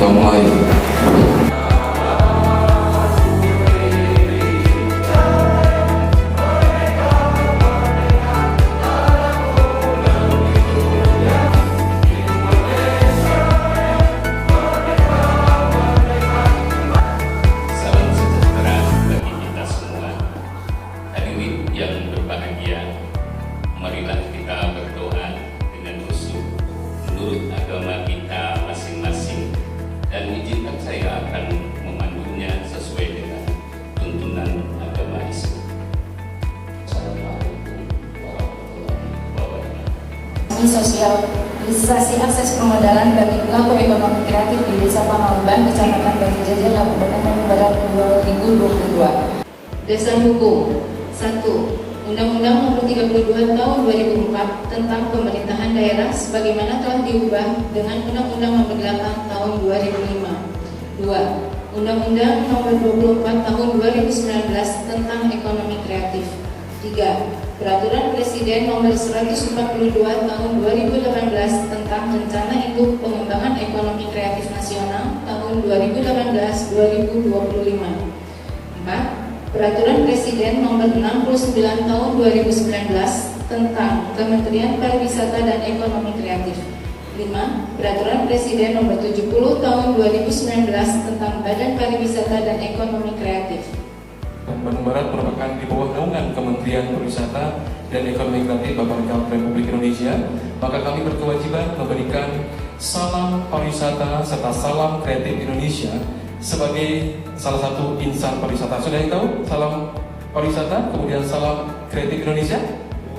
kita mulai. Salam sejahtera bagi kita semua. Hadirin yang berbahagia, marilah kita berdoa dengan khusyuk menurut agama kita masing-masing, dan izinkan saya akan memandunya sesuai dengan tuntunan agama Islam. Assalamualaikum warahmatullahi wabarakatuh. Sosialisasi akses permodalan bagi pelaku ekonomi kreatif di Desa Pamauban, Kecamatan Batu Jajar, Kabupaten Bandung Barat 2022. Dasar hukum 1. Undang-Undang Nomor 32 Tahun 2004 tentang Pemerintahan Daerah sebagaimana telah diubah dengan Undang-Undang Nomor 8 Tahun 2005. 2. Undang-Undang Nomor 24 Tahun 2019 tentang Ekonomi Kreatif. 3. Peraturan Presiden Nomor 142 Tahun 2018 tentang Rencana Induk Pengembangan Ekonomi Kreatif Nasional tahun 2018-2025. 4. Peraturan Presiden Nomor 69 Tahun 2019 tentang Kementerian Pariwisata dan Ekonomi Kreatif. 5. Peraturan Presiden Nomor 70 Tahun 2019 tentang Badan Pariwisata dan Ekonomi Kreatif. Bandung Barat merupakan di bawah naungan Kementerian Pariwisata dan Ekonomi Kreatif Bappenas Republik Indonesia, maka kami berkewajiban memberikan salam pariwisata serta salam kreatif Indonesia sebagai salah satu insan pariwisata. Sudah yang tahu salam pariwisata kemudian salam kreatif Indonesia?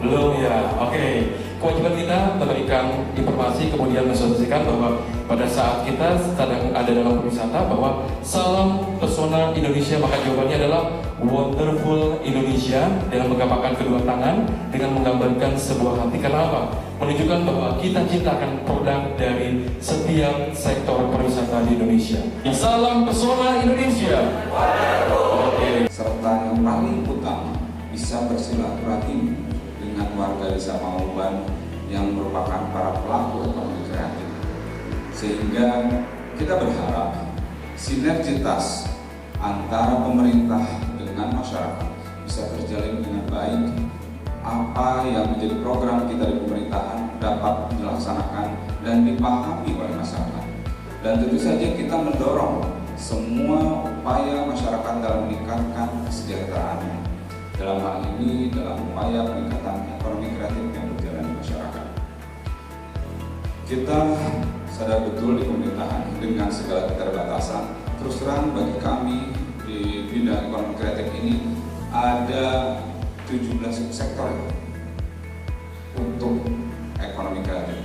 Belum ya? Oke. Kewajiban kita memberikan informasi kemudian mensosialisasikan bahwa pada saat kita sedang ada dalam pariwisata bahwa salam pesona Indonesia, maka jawabannya adalah Wonderful Indonesia dengan menggampangkan kedua tangan dengan menggambarkan sebuah hati. Karena apa? Menunjukkan bahwa kita cintakan produk dari setiap sektor pariwisata di Indonesia. Salam pesona Indonesia. Oke. Serta yang paling utama bisa bersilaturahim dengan warga Desa Pamauban yang merupakan para pelaku ekonomi kreatif, sehingga kita berharap sinergitas antara pemerintah dengan masyarakat bisa terjalin dengan baik. Apa yang menjadi program kita di pemerintahan dapat dilaksanakan dan dipahami oleh masyarakat, dan tentu saja kita mendorong semua upaya masyarakat dalam meningkatkan kesejahteraannya. Dalam hal ini dalam upaya peningkatan ekonomi kreatif yang berjalan di masyarakat. Kita sadar betul di pemerintahan dengan segala keterbatasan. Terus terang bagi kami di bidang ekonomi kreatif ini ada 17 sektor untuk ekonomi kreatif.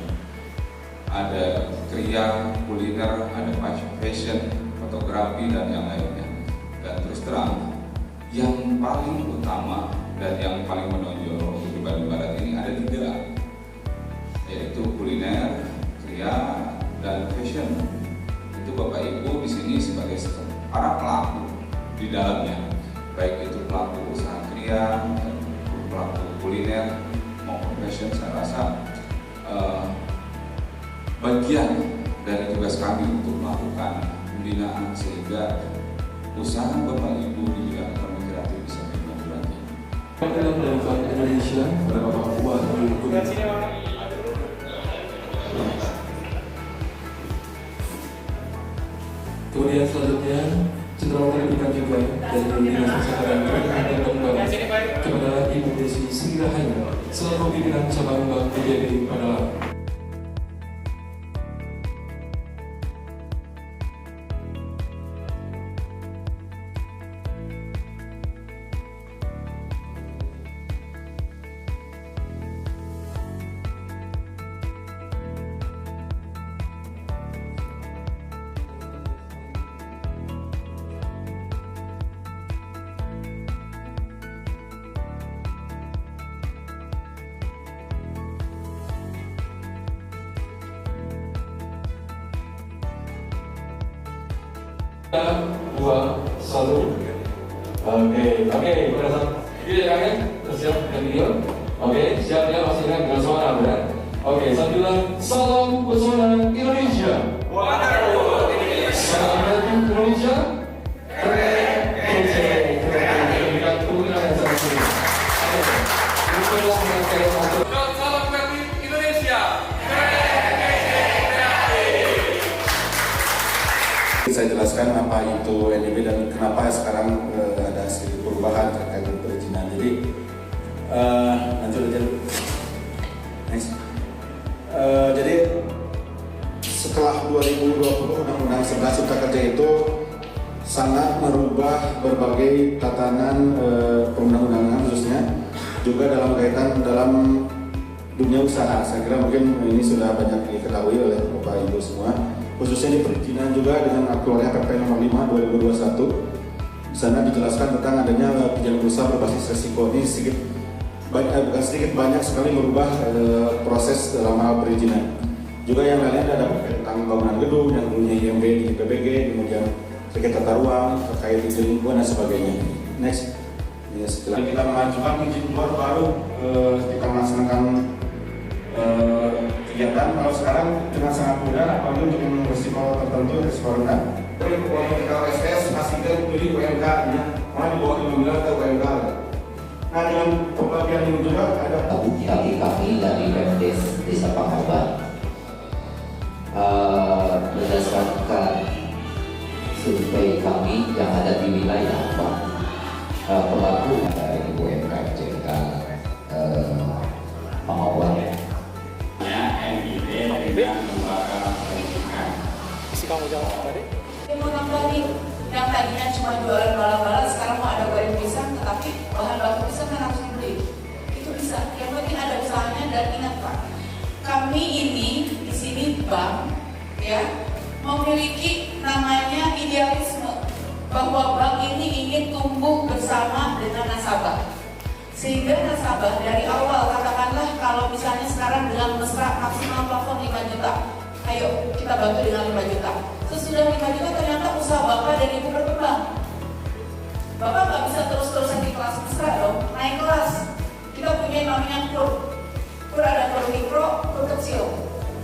Ada kriya, kuliner, ada fashion, fotografi, dan yang lainnya. Dan terus terang yang paling utama dan yang paling menonjol untuk di Bandung Barat ini ada 3, yaitu kuliner, kriya, dan fashion. Itu Bapak Ibu di sini sebagai para pelaku di dalamnya, baik itu pelaku usaha kriya, pelaku kuliner maupun fashion. Saya rasa bagian dari tugas kami untuk melakukan pembinaan sehingga usaha Bapak Ibu di bidang ekonomi kreatif bisa berkembang lagi. Perwakilan dari Bank Indonesia, Bapak Fuad Mulukuri. Kemudian selanjutnya cenderawati diberikan juga dari Dinas Kesehatan Kabupaten Bandung Barat kepada Ibu Desi Sri Rahayu selaku pimpinan cabang Bank BJB Padalarang. Dua, satu. Oke, pada saat ini ya, siap dengan video. Oke, siap ya, masih ingat dengan suara ya. Oke, sambil bilang salam pesona Indonesia. Saya jelaskan apa itu NIB dan kenapa sekarang ada sedikit perubahan terkait dengan perizinan. Jadi lanjut aja. Nice. Jadi setelah 2020 Undang-Undang 11 Cipta Kerja itu sangat merubah berbagai tatanan perundang-undangan khususnya juga dalam kaitan dalam dunia usaha. Saya kira mungkin ini sudah banyak diketahui oleh Bapak Ibu semua, khususnya di perizinan juga dengan keluarnya PP nomor 5 2021. Di sana dijelaskan tentang adanya perizinan usaha berbasis resiko. Ini bukan sedikit banyak sekali merubah proses dalam hal perizinan. Juga yang lainnya ada tentang bangunan gedung yang punya IMB di PPG, kemudian terkait tata ruang, terkait izin lingkungan dan sebagainya. Next. Ya, setelah kita mengajukan izin keluar baru kita melaksanakan kegiatan. Kalau sekarang dengan sangat mudah, apalagi untuk risiko tertentu, risiko rendah. Kalau SPS pastikan pilih UMK-nya, mana di bawah 5 miliar ke UMK. Nah, dengan pembagian ini juga ada bagi kami dari Pemdes Desa Pangauban berdasarkan survei kami yang ada di wilayah pelaku dari UMKM JK Pangauban. NIB dengan lembaga pendidikan. Isi kamu jawab tadi? Mau nambahin yang tadinya cuma jualan bala-bala, sekarang mau ada goreng pisang, tetapi bahan baku pisang kan harus dibeli. Itu bisa. Yang penting ada usahanya. Dan ingat Pak, kami ini di sini bank, ya, memiliki namanya idealisme bahwa bank ini ingin tumbuh bersama dengan nasabah. Sehingga nasabah dari awal, katakanlah kalau misalnya sekarang dengan mesra maksimal plafon 5 juta, ayo kita bantu dengan 5 juta. Sesudah 5 juta ternyata usaha Bapak dan Ibu berkembang. Bapak nggak bisa terus-terusan di kelas mesra dong, naik kelas. Kita punya namanya kur. Kur ada kur mikro, kur kecil.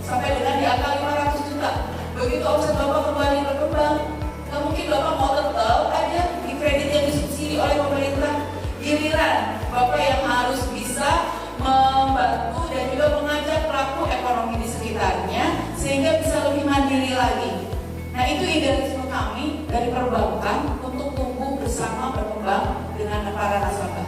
Sampai dengan di angka 500 juta. Begitu omset Bapak kembali berkembang, nggak mungkin Bapak mau tetap aja di kredit yang disubsidi oleh pemerintah. Giliran Bapak yang harus bisa membantu dan juga mengajak pelaku ekonomi di sekitarnya sehingga bisa lebih mandiri lagi. Nah, itu idealisme kami dari perbankan untuk tumbuh bersama berkembang dengan para nasabah.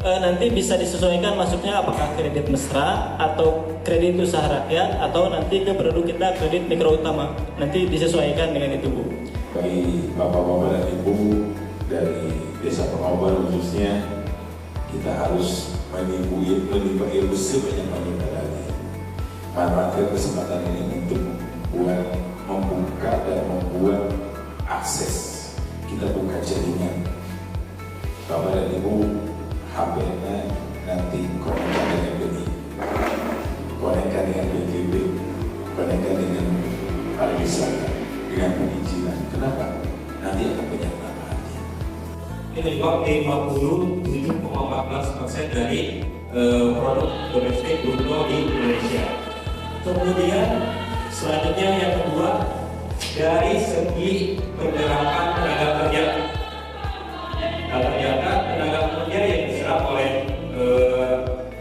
Nanti bisa disesuaikan masuknya apakah kredit mesra atau kredit usaha rakyat atau nanti ke produk kita kredit mikro utama. Nanti disesuaikan dengan itu, Bu. Bagi bapak-bapak dan ibu dari Desa Pangauban khususnya, kita harus menimba ilmu sebanyak-banyaknya lagi. Manfaatkan kesempatan ini untuk membuka dan membuat akses. Kita buka jaringan. Bapak dan Ibu, HP-nya nanti konekkan dengan BNI, konekkan dengan BNPB, konekkan dengan pariwisata, dengan perizinan. Kenapa? Nanti akan banyak manfaatnya. Ini kok 57,14% dari produk domestik bruto di Indonesia. Kemudian selanjutnya yang kedua, dari segi pergerakan tenaga kerja. Ternyata tenaga kerja yang diserap oleh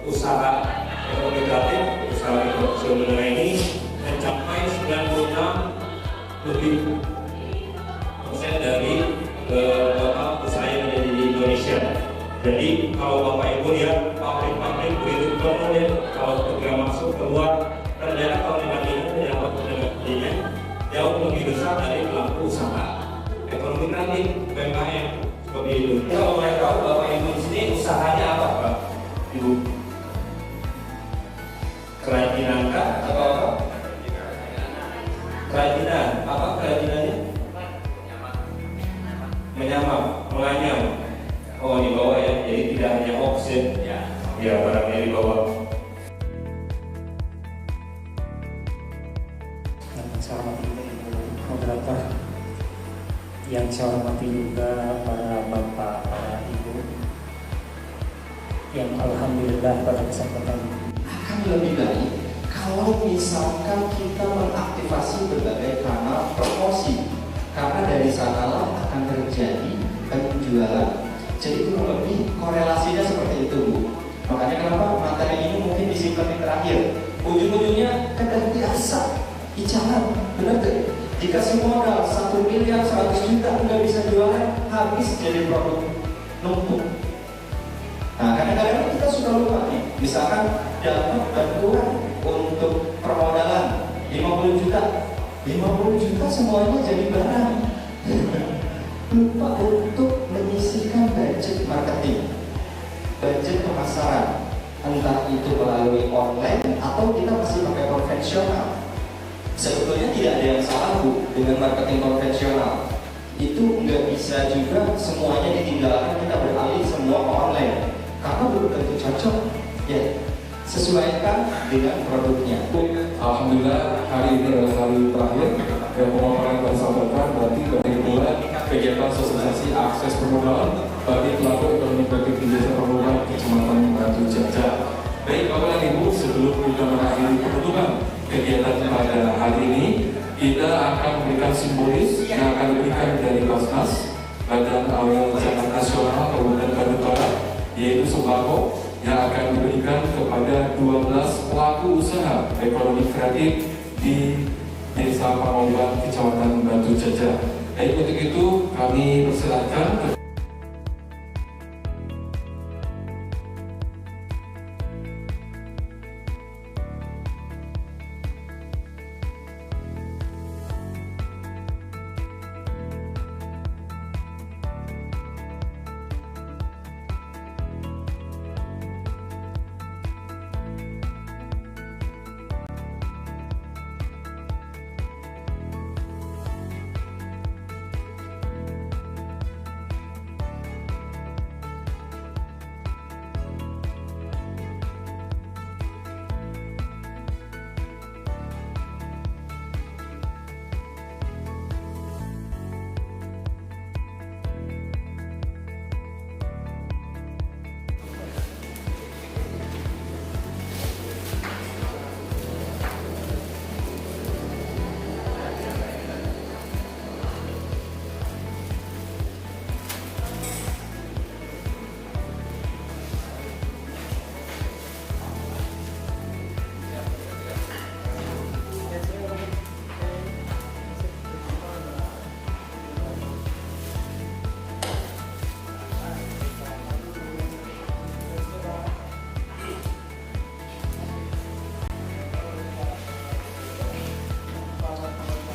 usaha ekonomi kreatif, usaha ekonomi menengah ini mencapai 96% dari total usaha yang ada di Indonesia. Jadi kalau Bapak Ibu lihat pabrik-pabrik begitu kemudian kalau ketika masuk keluar, ternyata kalau dibandingkan dengan tenaga kerjanya jauh lebih besar dari pelaku usaha ekonomi kreatif UMKM. Seperti itu. Kalau boleh tahu Bapak Ibu di sini usahanya apa, Pak? Ibu? Kerajinan kah atau apa? Kerajinan. Apa kerajinannya? Menyamar, menganyam. Oh, di bawah ya. Jadi tidak hanya opsi. Ya, barangnya di bawah. Saya hormati Ibu moderator, yang saya hormati juga para bapak, para ibu, yang alhamdulillah pada kesempatan Akan lebih baik kalau misalkan kita mengaktifasi berbagai kanal promosi, karena dari sanalah akan terjadi penjualan. Jadi kurang lebih korelasinya seperti itu, Bu. Makanya kenapa materi ini mungkin disimpan di terakhir. Ujung-ujungnya ketentuan jangan, benar tuh. Dikasih modal 1 miliar 100 juta nggak bisa jualan, habis jadi produk numpuk. Nah, kadang-kadang kita suka lupa nih, misalkan dapat bantuan untuk permodalan 50 juta, 50 juta semuanya jadi barang. Lupa untuk menyisihkan budget marketing, budget pemasaran, entah itu melalui online atau kita masih pakai konvensional. Sebetulnya tidak ada yang salah Bu dengan marketing konvensional. Itu nggak bisa juga semuanya ditinggalkan, kita beralih semua ke online karena belum tentu cocok. Ya, sesuaikan dengan produknya. Alhamdulillah hari ini adalah hari terakhir yang pemaparan dan sampaikan, berarti dari mulai kegiatan sosialisasi akses permodalan bagi pelaku ekonomi kreatif di Desa Permodalan Kecamatan Batu Jajar. Baik Bapak dan Ibu, sebelum kita mengakhiri penutupan kegiatan pada hari ini, kita akan memberikan simbolis yang akan diberikan dari Basnas Badan Awal Zakat Nasional Kabupaten Bandung Barat, yaitu sembako yang akan diberikan kepada 12 pelaku usaha ekonomi kreatif di Desa Pangauban Kecamatan Batu Jajar. Baik, untuk itu kami persilakan.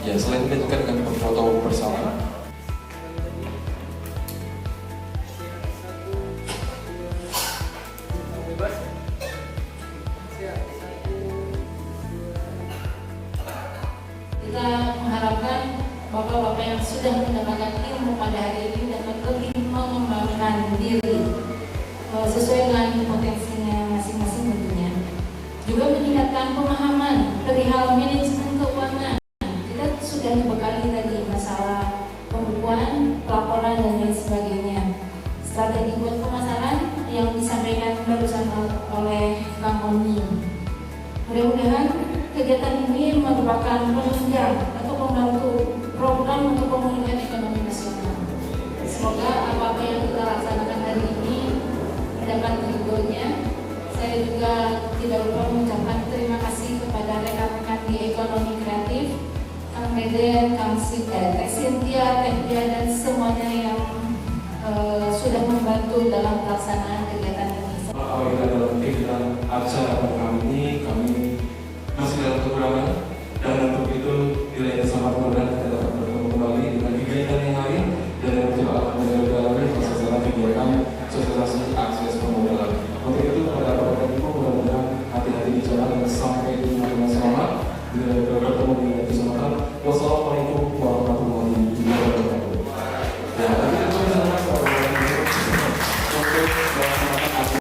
Ya, selain itu juga dengan berfoto bersama. Kita mengharapkan bapak-bapak yang sudah mendapatkan ilmu pada hari ini dapat lebih mengembangkan diri sesuai dengan potensinya masing-masing tentunya. Juga meningkatkan pemahaman perihal manajemen keuangan. Kita sudah dibekali tadi masalah pembukuan, pelaporan dan lain sebagainya. Strategi buat pemasaran yang disampaikan barusan oleh Kang Oni. Mudah-mudahan kegiatan ini merupakan penunjang atau membantu program untuk pemulihan ekonomi nasional. Semoga apa-apa yang kita laksanakan hari ini mendapat ridhonya. Saya juga tidak lupa mengucapkan terima kasih kepada rekan-rekan di ekonomi kreatif, Kang Meden, Kang Cynthia, Teh Dia, dan semuanya yang sudah membantu dalam pelaksanaan kegiatan ini. Apabila dalam kegiatan acara kali ini kami masih dalam kekurangan